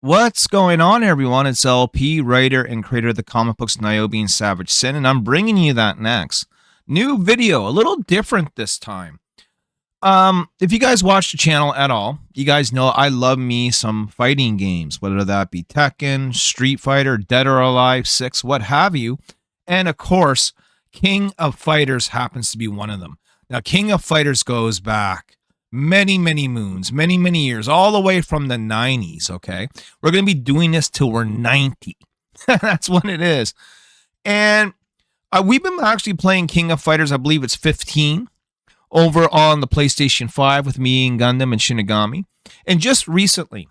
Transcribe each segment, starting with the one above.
What's going on, everyone? It's LP, writer and creator of the comic books Nyobi and Savage Syn, and I'm bringing you that next. New video, a little different this time. If you guys watch the channel at all, you guys know I love me some fighting games, whether that be Tekken, Street Fighter, Dead or Alive 6, what have you. And of course, King of Fighters happens to be one of them. Now, King of Fighters goes back many moons, many years, all the way from the 90s, okay? We're going to be doing this till we're 90. That's what it is. And we've been actually playing King of Fighters, I believe it's 15, over on the PlayStation 5 with me and Gundam and Shinigami. And just recently,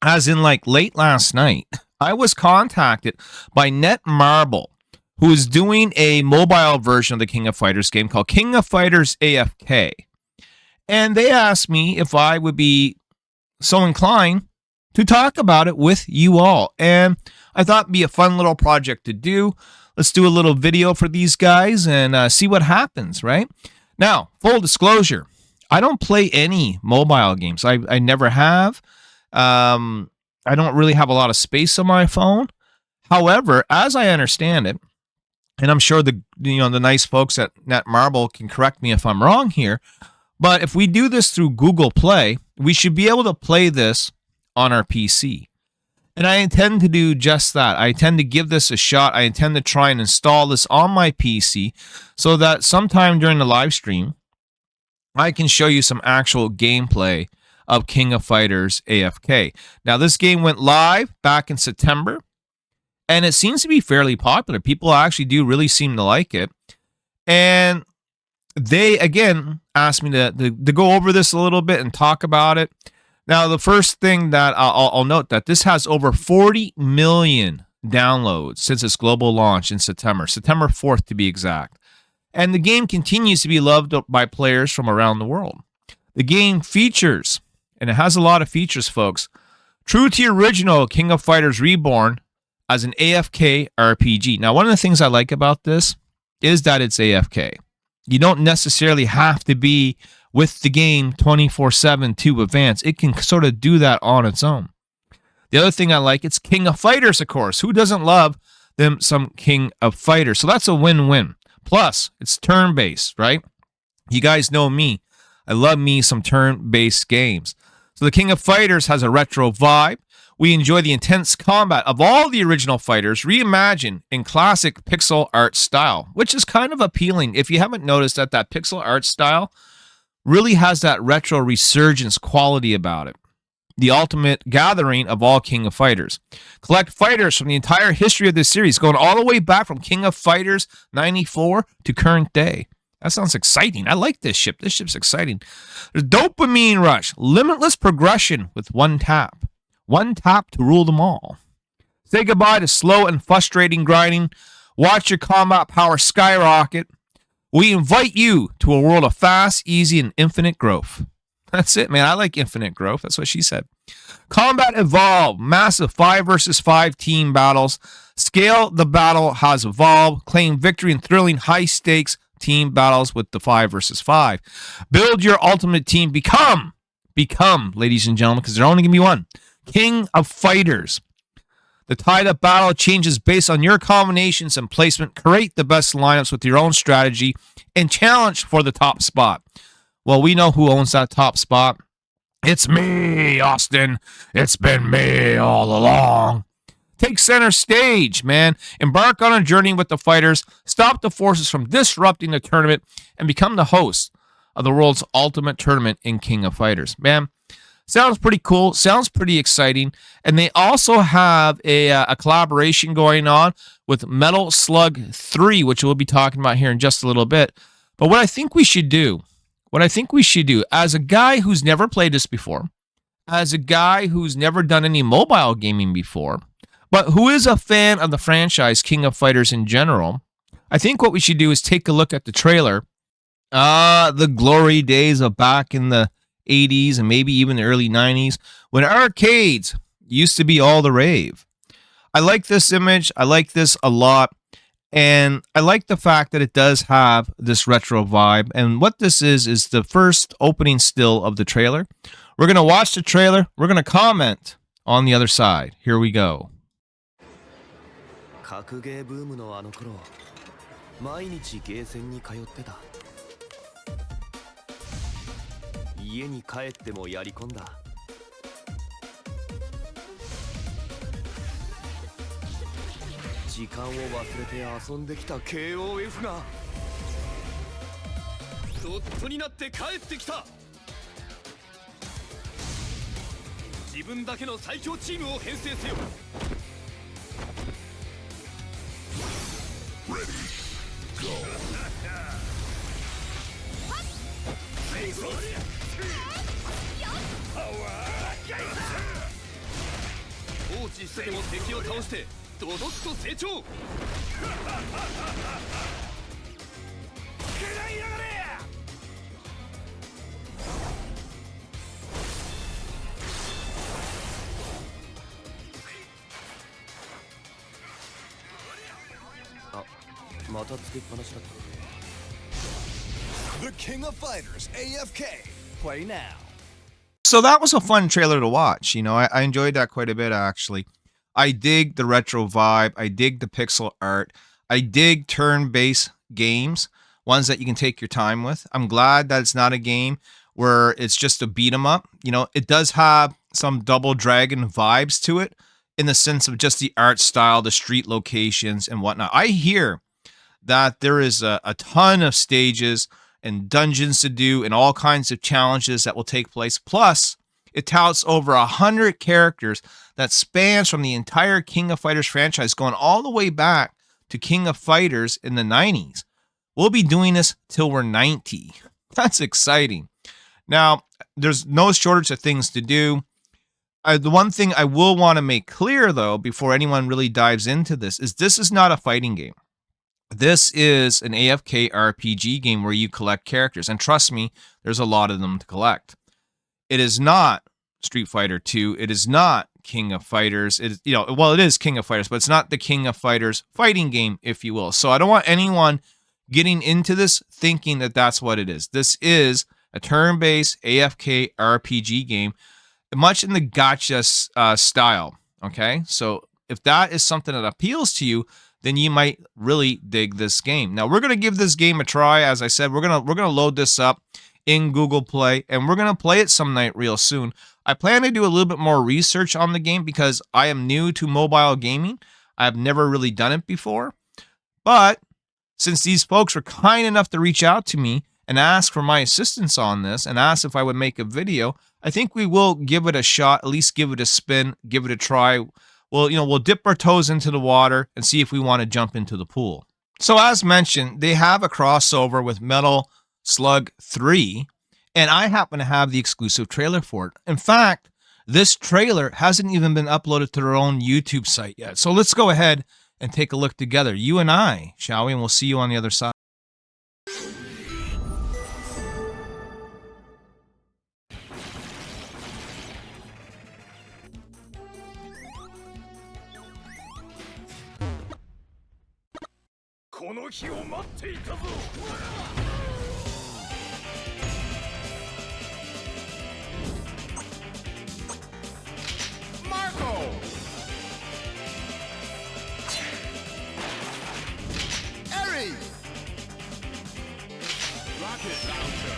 as in like late last night, I was contacted by Netmarble, who is doing a mobile version of the King of Fighters game called King of FIghters AFK. And they asked me if I would be so inclined to talk about it with you all. And I thought it'd be a fun little project to do. Let's do a little video for these guys and see what happens, right? Now, full disclosure, I don't play any mobile games. I never have. I don't really have a lot of space on my phone. However, as I understand it, and I'm sure the nice folks at Netmarble can correct me if I'm wrong here, but if we do this through Google Play, we should be able to play this on our PC. And I intend to do just that. I intend to give this a shot. I intend to try and install this on my PC so that sometime during the live stream, I can show you some actual gameplay of King of Fighters AFK. Now, this game went live back in September, and it seems to be fairly popular. People actually do really seem to like it. And they, again, asked me to go over this a little bit and talk about it. Now, the first thing that I'll note that this has over 40 million downloads since its global launch in September 4th to be exact. And the game continues to be loved by players from around the world. The game features, and it has a lot of features, folks, true to the original King of Fighters Reborn as an AFK RPG. Now, one of the things I like about this is that it's AFK. You don't necessarily have to be with the game 24/7 to advance. It can sort of do that on its own. The other thing I like, it's King of Fighters, of course. Who doesn't love them some King of Fighters? So that's a win-win. Plus, it's turn-based, right? You guys know me. I love me some turn-based games. So the King of Fighters has a retro vibe. We enjoy the intense combat of all the original fighters reimagined in classic pixel art style, which is kind of appealing. If you haven't noticed that pixel art style really has that retro resurgence quality about it. The ultimate gathering of all King of Fighters. Collect fighters from the entire history of this series, going all the way back from King of Fighters 94 to current day. That sounds exciting. I like this ship. This ship's exciting. There's dopamine rush, limitless progression with one tap. One tap to rule them all. Say goodbye to slow and frustrating grinding. Watch your combat power skyrocket. We invite you to a world of fast, easy, and infinite growth. That's it, man. I like infinite growth. That's what she said. Combat evolved. Massive 5 versus 5 team battles. Scale the battle has evolved. Claim victory in thrilling high-stakes team battles with the 5 versus 5. Build your ultimate team. Become, ladies and gentlemen, because there's only going to be one. King of Fighters. The tide of battle changes based on your combinations and placement. Create the best lineups with your own strategy and challenge for the top spot. Well, we know who owns that top spot. It's me, Austin. It's been me all along. Take center stage, man. Embark on a journey with the fighters. Stop the forces from disrupting the tournament and become the host of the world's ultimate tournament in King of Fighters. Man, sounds pretty cool. Sounds pretty exciting. And they also have a collaboration going on with Metal Slug 3, which we'll be talking about here in just a little bit. But what I think we should do, as a guy who's never played this before, as a guy who's never done any mobile gaming before, but who is a fan of the franchise King of Fighters in general, I think what we should do is take a look at the trailer. The glory days of back in the 80s and maybe even the early 90s when arcades used to be all the rave. I like this image. I like this a lot. And I like the fact that it does have this retro vibe. And what this is the first opening still of the trailer. We're going to watch the trailer. We're going to comment on the other side. Here we go. 格ゲーブームのあの頃、毎日ゲーセンに通ってた。家に帰ってもやり込んだ。時間を忘れて遊んできた KOF がドットになって帰ってきた。自分だけの最強チームを編成せよ。放置してでも敵を倒してドドッと成長。あ、またつけっぱなしだった。 The King of FIghters AFK. Play now. So that was a fun trailer to watch. You know, I enjoyed that quite a bit, actually. I dig the retro vibe. I dig the pixel art. I dig turn-based games, ones that you can take your time with. I'm glad that it's not a game where it's just a beat 'em up. You know, it does have some Double Dragon vibes to it in the sense of just the art style, the street locations, and whatnot. I hear that there is a ton of stages and dungeons to do and all kinds of challenges that will take place. Plus, it touts over 100 characters that spans from the entire King of FIghters franchise, going all the way back to King of FIghters in the 90s. We'll be doing this till we're 90. That's exciting. Now, there's no shortage of things to do. The one thing I will want to make clear, though, before anyone really dives into this is not a fighting game. This is an AFK RPG game where you collect characters. And trust me, there's a lot of them to collect. It is not Street Fighter 2. It is not King of FIghters. It is, it is King of FIghters, but it's not the King of FIghters fighting game, if you will. So I don't want anyone getting into this thinking that that's what it is. This is a turn-based AFK RPG game, much in the gacha style. Okay, so if that is something that appeals to you, then you might really dig this game. Now, we're going to give this game a try. As I said, we're going to load this up in Google Play, and we're going to play it some night real soon. I plan to do a little bit more research on the game because I am new to mobile gaming. I've never really done it before. But since these folks were kind enough to reach out to me and ask for my assistance on this and ask if I would make a video, I think we will give it a shot, at least give it a spin, give it a try. Well, we'll dip our toes into the water and see if we want to jump into the pool. So as mentioned, they have a crossover with Metal Slug 3, and I happen to have the exclusive trailer for it. In fact, this trailer hasn't even been uploaded to their own YouTube site yet. So let's go ahead and take a look together, you and I, shall we? And we'll see you on the other side. Marco. Eri. Rocket launcher.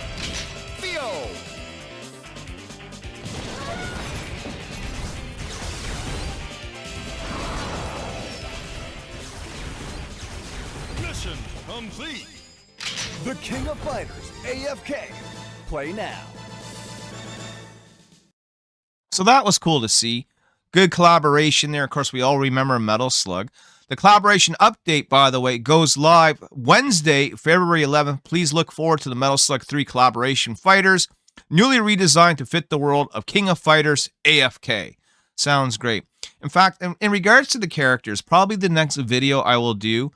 Theo. Mission complete. The King of FIghters AFK. Play now. So that was cool to see. Good collaboration there. Of course, we all remember Metal Slug. The collaboration update, by the way, goes live Wednesday, February 11th. Please look forward to the Metal Slug 3 collaboration fighters, newly redesigned to fit the world of King of FIghters AFK. Sounds great. In fact, in regards to the characters, probably the next video I will do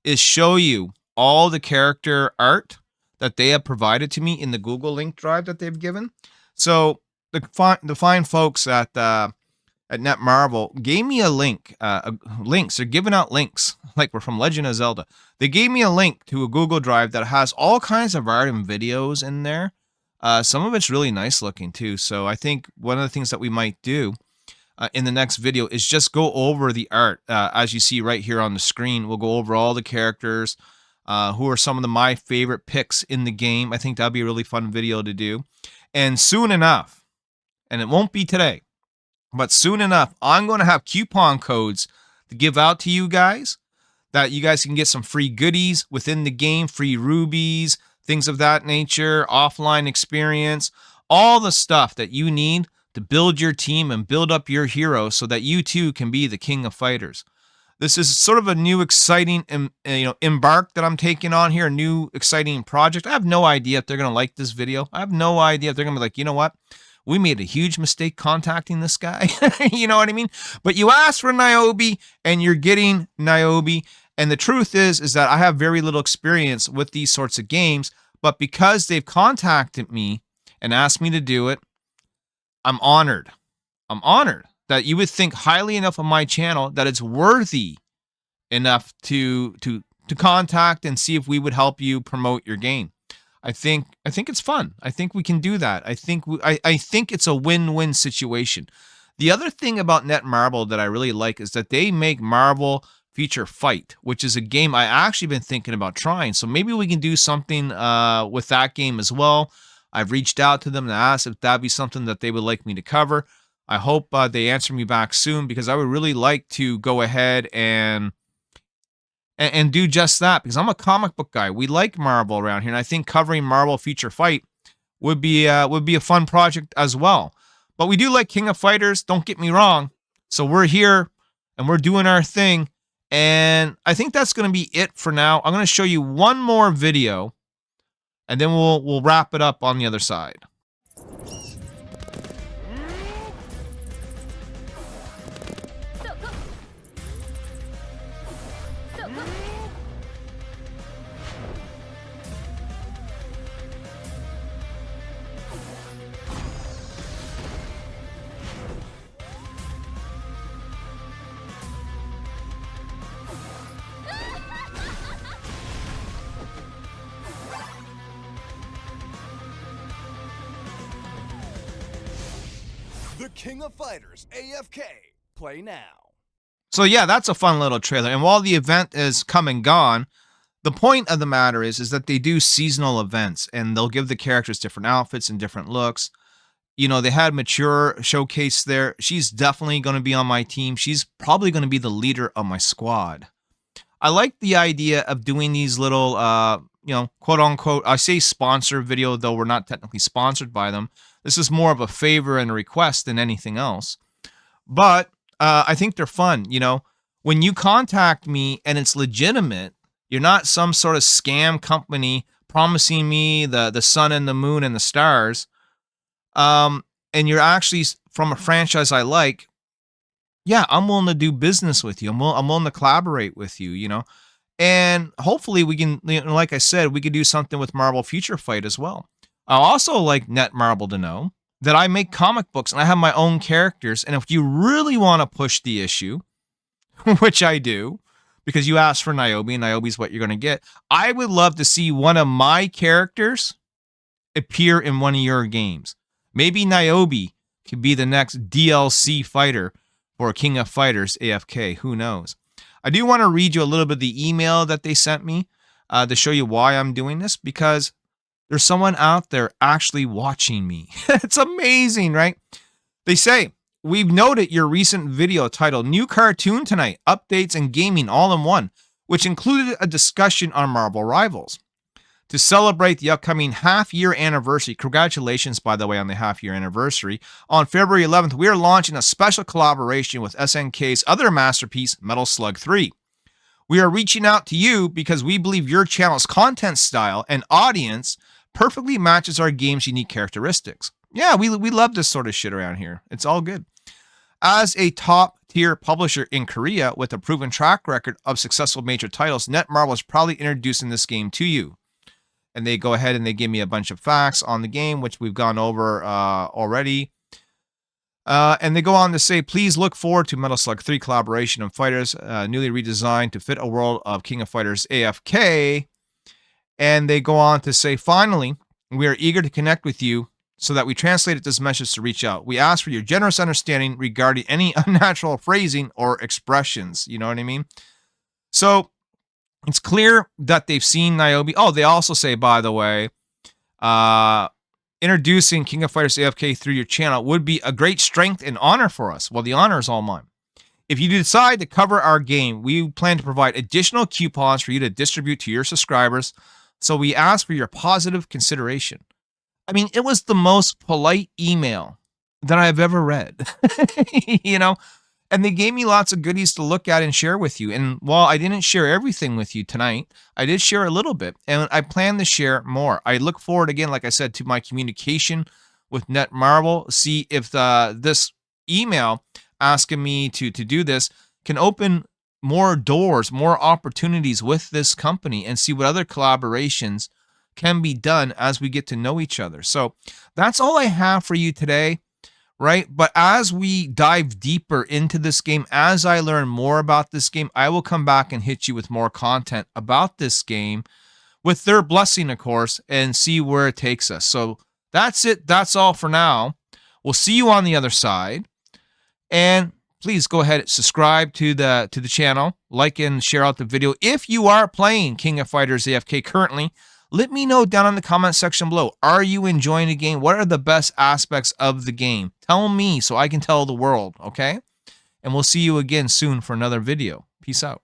is show you all the character art that they have provided to me in the Google link drive that they've given. So the fine folks at Netmarble gave me a link, links. They're giving out links like we're from Legend of Zelda. They gave me a link to a Google Drive that has all kinds of art and videos in there. Some of it's really nice looking too. So I think one of the things that we might do in the next video is just go over the art. As you see right here on the screen, we'll go over all the characters, who are some of my favorite picks in the game. I think that'll be a really fun video to do. And soon enough, and it won't be today, but soon enough, I'm going to have coupon codes to give out to you guys, that you guys can get some free goodies within the game, free rubies, things of that nature, offline experience, all the stuff that you need to build your team and build up your hero so that you too can be the king of fighters. This is sort of a new exciting embark that I'm taking on here, a new exciting project. I have no idea if they're going to like this video. I have no idea if they're going to be like, you know what? We made a huge mistake contacting this guy. You know what I mean? But you asked for Nyobi and you're getting Nyobi. And the truth is that I have very little experience with these sorts of games, but because they've contacted me and asked me to do it, I'm honored. I'm honored that you would think highly enough of my channel that it's worthy enough to contact and see if we would help you promote your game. I think it's fun. I think we can do that. I think it's a win-win situation. The other thing about Netmarble that I really like is that they make Marvel Future Fight, which is a game I actually been thinking about trying. So maybe we can do something with that game as well. I've reached out to them to ask if that'd be something that they would like me to cover. I hope they answer me back soon, because I would really like to go ahead and do just that, because I'm a comic book guy. We like Marvel around here, and I think covering Marvel Future Fight would be a fun project as well. But we do like King of Fighters, don't get me wrong. So we're here and we're doing our thing, and I think that's going to be it for now. I'm going to show you one more video, and then we'll wrap it up on the other side. The King of FIghters AFK. Play now. So yeah, that's a fun little trailer. And while the event is come and gone, the point of the matter is that they do seasonal events, and they'll give the characters different outfits and different looks. You know, they had Mature showcase there. She's definitely going to be on my team. She's probably going to be the leader of my squad. I like the idea of doing these little, quote unquote, I say sponsor video, though we're not technically sponsored by them. This is more of a favor and a request than anything else. But I think they're fun. You know, when you contact me and it's legitimate, you're not some sort of scam company promising me the sun and the moon and the stars. And you're actually from a franchise I like. Yeah, I'm willing to do business with you. I'm willing to collaborate with you, you know. And hopefully we can, like I said, we could do something with Marvel Future Fight as well. I also like Netmarble to know that I make comic books and I have my own characters. And if you really want to push the issue, which I do, because you asked for Nyobi and Nyobi's what you're going to get, I would love to see one of my characters appear in one of your games. Maybe Nyobi could be the next DLC fighter for King of FIghters AFK. Who knows? I do want to read you a little bit of the email that they sent me to show you why I'm doing this, because there's someone out there actually watching me. It's amazing, right? They say, we've noted your recent video titled New Cartoon Tonight, Updates and Gaming All in One, which included a discussion on Marvel Rivals. To celebrate the upcoming half-year anniversary, congratulations, by the way, on the half-year anniversary, on February 11th, we are launching a special collaboration with SNK's other masterpiece, Metal Slug 3. We are reaching out to you because we believe your channel's content style and audience perfectly matches our game's unique characteristics. Yeah, we love this sort of shit around here. It's all good. As a top-tier publisher in Korea with a proven track record of successful major titles, Netmarble is proudly introducing this game to you. And they go ahead and they give me a bunch of facts on the game, which we've gone over already. And they go on to say, please look forward to Metal Slug 3 collaboration of fighters, newly redesigned to fit a world of King of FIghters AFK. And they go on to say, finally, we are eager to connect with you so that we translated this message to reach out. We ask for your generous understanding regarding any unnatural phrasing or expressions. You know what I mean? So it's clear that they've seen Nyobi. Oh, they also say, by the way, introducing King of FIghters AFK through your channel would be a great strength and honor for us. Well, the honor is all mine. If you decide to cover our game, we plan to provide additional coupons for you to distribute to your subscribers. So we ask for your positive consideration. I mean, it was the most polite email that I've ever read, you know, and they gave me lots of goodies to look at and share with you. And while I didn't share everything with you tonight, I did share a little bit, and I plan to share more. I look forward, again, like I said, to my communication with Netmarble, see if this email asking me to do this can open more doors, more opportunities with this company, and see what other collaborations can be done as we get to know each other. So that's all I have for you today, right? But as we dive deeper into this game, as I learn more about this game, I will come back and hit you with more content about this game with their blessing, of course, and see where it takes us. So that's it. That's all for now. We'll see you on the other side. And please go ahead and subscribe to the channel, like and share out the video. If you are playing King of FIghters AFK currently, let me know down in the comment section below. Are you enjoying the game? What are the best aspects of the game? Tell me so I can tell the world, okay? And we'll see you again soon for another video. Peace out.